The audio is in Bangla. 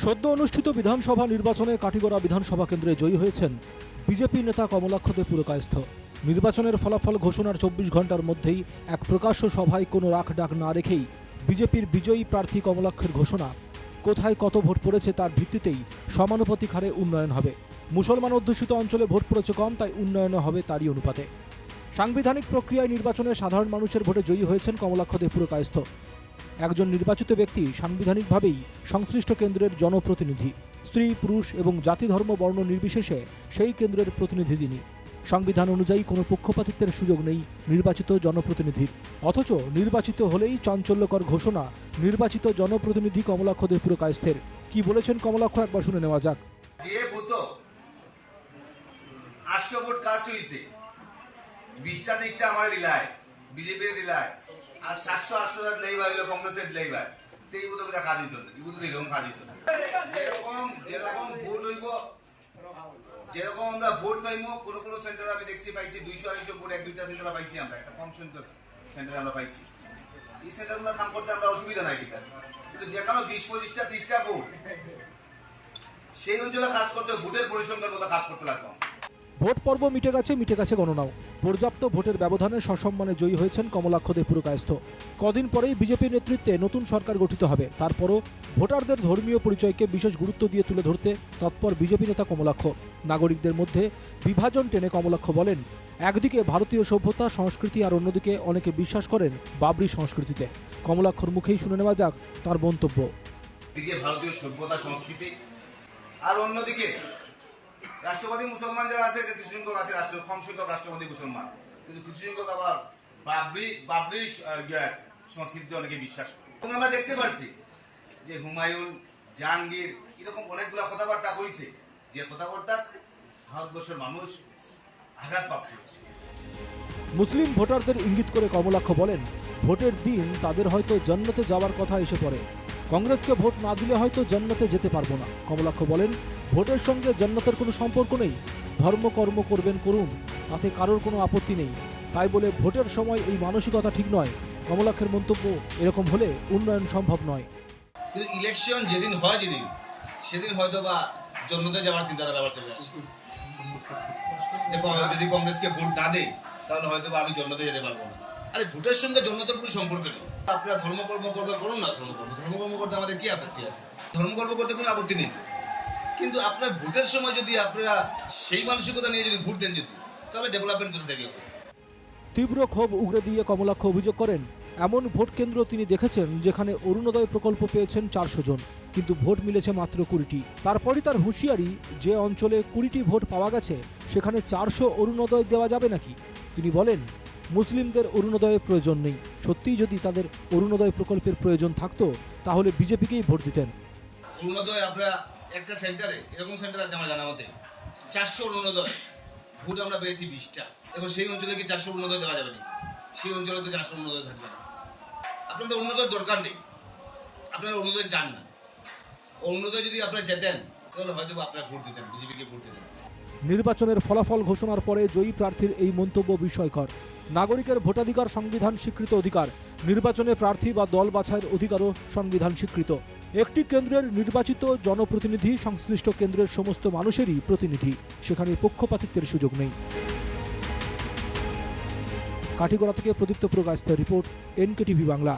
সদ্য অনুষ্ঠিত বিধানসভা নির্বাচনে কাটিগড়া বিধানসভা কেন্দ্রে জয়ী হয়েছেন বিজেপি নেতা কমলাক্ষ দে পুরকায়স্থ। নির্বাচনের ফলাফল ঘোষণার 24 ঘন্টার মধ্যেই এক প্রকাশ্য সভায় কোনো রাখডাক না রেখেই বিজেপির বিজয়ী প্রার্থী কমলাক্ষের ঘোষণা। কোথায় কত ভোট পড়েছে তার ভিত্তিতেই সমানুপাতিক হারে উন্নয়ন হবে। মুসলমান অধ্যুষিত অঞ্চলে ভোট পড়েছে কম, তাই উন্নয়ন হবে তারই অনুপাতে। সাংবিধানিক প্রক্রিয়ায় নির্বাচনে সাধারণ মানুষের ভোটে জয়ী হয়েছেন কমলাক্ষ দে পুরকায়স্থ। একজন নির্বাচিত ব্যক্তি সাংবিধানিকভাবেই সংশ্লিষ্ট কেন্দ্রের জনপ্রতিনিধি। স্ত্রী, পুরুষ এবং জাতি, ধর্ম, বর্ণ নির্বিশেষে সেই কেন্দ্রের প্রতিনিধি তিনি। সংবিধান অনুযায়ী কোনো পক্ষপাতিত্বের সুযোগ নেই নির্বাচিত জনপ্রতিনিধির। অথচ নির্বাচিত হলেই চাঞ্চল্যকর ঘোষণা নির্বাচিত জনপ্রতিনিধি কমলাক্ষ দে পুরকায়স্থের। কি বলেছেন কমলাক্ষ, একবার শুনে নেওয়া যাক। যে ভূত 800 ভোট কাস্ট হয়েছে, 20টা 30টা আমার দিলায়, বিজেপির দিলায়, আর 700-800 দিলেই হইলো কংগ্রেসের দিলেই ভাই। এই ভূত কথা কাজ হইতো না, এই ভূত এরকম কাজ হইতো না। যেরকম ভোট হইব, যেরকম আমরা ভোট পাইমো, কোন সেন্টার আমি দেখছি পাইছি 200-250 ভোট, 1-2টা সেন্টার পাইছি আমরা, একটা কম সংখ্যক সেন্টার আমরা পাইছি। এই সেন্টারগুলো কাম করতে আমরা অসুবিধা নাই, ঠিক আছে, কিন্তু যেখানে 20-25টা 30টা ভোট, সেই অঞ্চলে কাজ করতে ভোটের পরিসংখ্যার মতো কাজ করতে লাগতো। ভোট পর্ব মিটে গেছে গণনাও। পর্যাপ্ত ভোটের ব্যবধানে সসম্মানে জয়ী হয়েছেন কমলাক্ষ দে পুরকায়স্থ। কদিন পরেই বিজেপি নেতৃত্বে নতুন সরকার গঠিত হবে। তারপরও ভোটারদের ধর্মীয় পরিচয়কে বিশেষ গুরুত্ব দিয়ে তুলে ধরতে তৎপর বিজেপি নেতা কমলাক্ষ। নাগরিকদের মধ্যে বিভাজন টেনে কমলাক্ষ বলেন, একদিকে ভারতীয় সভ্যতা সংস্কৃতি আর অন্যদিকে অনেকে বিশ্বাস করেন বাবরি সংস্কৃতিতে। কমলাক্ষর মুখেই শুনে নেওয়া যাক তার মন্তব্য। দিকে ভারতীয় সভ্যতা সংস্কৃতি, আর অন্যদিকে রাষ্ট্রবাদী মুসলমান যারা আছে, কিছু সংখ্যক আছে কম সংখ্যক রাষ্ট্রবাদী মুসলমান, কিন্তু কিছু সংখ্যক আবার বাবরি সংস্কৃতিতে অনেকে বিশ্বাস করে। এবং আমরা দেখতে পাচ্ছি যে হুমায়ুন, জাহাঙ্গীর এরকম অনেকগুলো কথাবার্তা হয়েছে, যে কথাবার্তা ভারতবর্ষের মানুষ আঘাতপ্রাপ্ত হয়েছে। মুসলিম ভোটারদের ইঙ্গিত করে কমলাক্ষ বলেন, ভোটের দিন তাদের হয়তো জান্নাতে যাওয়ার কথা এসে পড়ে। কংগ্রেসকে ভোট না দিলে হয়তো জান্নাতে যেতে পারবো না। কমলাক্ষ বলেন, ভোটের সঙ্গে জান্নাতের কোনো সম্পর্ক নেই। ধর্মকর্ম করবেন করুন, তাতে কারোর কোনো আপত্তি নেই। তাই বলে ভোটের সময় এই মানসিকতা ঠিক নয়। কমলাক্ষের মন্তব্য, এরকম হলে উন্নয়ন সম্ভব নয়। কিন্তু ইলেকশন যেদিন হয়, সেদিন হয়তো বা জান্নাতে যাওয়ার চিন্তাধারা আবার চলে আসে, যে যদি কংগ্রেসকে ভোট না দেয় তাহলে হয়তো বা আমি জান্নাতে যেতে পারবো না। আরে ভোটের সঙ্গে জান্নাতের কোনো সম্পর্ক নেই। আপনারা ধর্মকর্ম করুন না, ধর্মকর্ম করতে আমাদের কি আপত্তি আছে? ধর্মকর্ম করতে কোনো আপত্তি নেই, কিন্তু আপনার ভোটের সময় যদি আপনারা সেই মানসিকতা নিয়ে যদি ভোট দেন, তাহলে ডেভেলপমেন্ট কোথা থেকে হবে? তীব্র ক্ষোভ উগরে দিয়ে কমলাক্ষ অভিযোগ করেন, এমন ভোট কেন্দ্র তিনি দেখেছেন যেখানে অরুণোদয় প্রকল্প পেয়েছেন 400 জন, কিন্তু ভোট মিলেছে মাত্র 20টি। তারপরই তার হুঁশিয়ারি, যে অঞ্চলে 20টি ভোট পাওয়া গেছে সেখানে 400 অরুণোদয় দেওয়া যাবে নাকি। তিনি বলেন, মুসলিমদের অরুণোদয়ের প্রয়োজন নেই। সত্যিই যদি তাদের অরুণোদয় প্রকল্পের প্রয়োজন থাকতো তাহলে বিজেপিকেই ভোট দিতেন। অরুণোদয় আমরা একটা সেন্টারে, এরকম সেন্টার আছে আমার জানা মতে, 400 অরুণোদয় ভোট আমরা পেয়েছি 20টা। এখন সেই অঞ্চলে কি 400 অরুণোদয় দেওয়া যাবে না? সেই অঞ্চলে তো 400 অরুণোদয় থাকবে না। আপনাদের অরুণোদয় দরকার নেই, আপনারা অরুণোদয় চান না। অরুণোদয় যদি আপনারা যেতেন তাহলে হয়তো আপনারা ভোট দিতেন, বিজেপিকে ভোট দিতেন। নির্বাচনের ফলাফল ঘোষণার পরে জয়ী প্রার্থীর এই মন্তব্য বিস্ময়কর। নাগরিকের ভোটাধিকার সংবিধান স্বীকৃত অধিকার। নির্বাচনে প্রার্থী বা দল বাছাইয়ের অধিকারও সংবিধান স্বীকৃত। একটি কেন্দ্রের নির্বাচিত জনপ্রতিনিধি সংশ্লিষ্ট কেন্দ্রের সমস্ত মানুষেরই প্রতিনিধি, সেখানে পক্ষপাতিত্বের সুযোগ নেই। কাটিগড়া থেকে প্রদীপ্ত পুরকায়স্থের রিপোর্ট, NKTV বাংলা।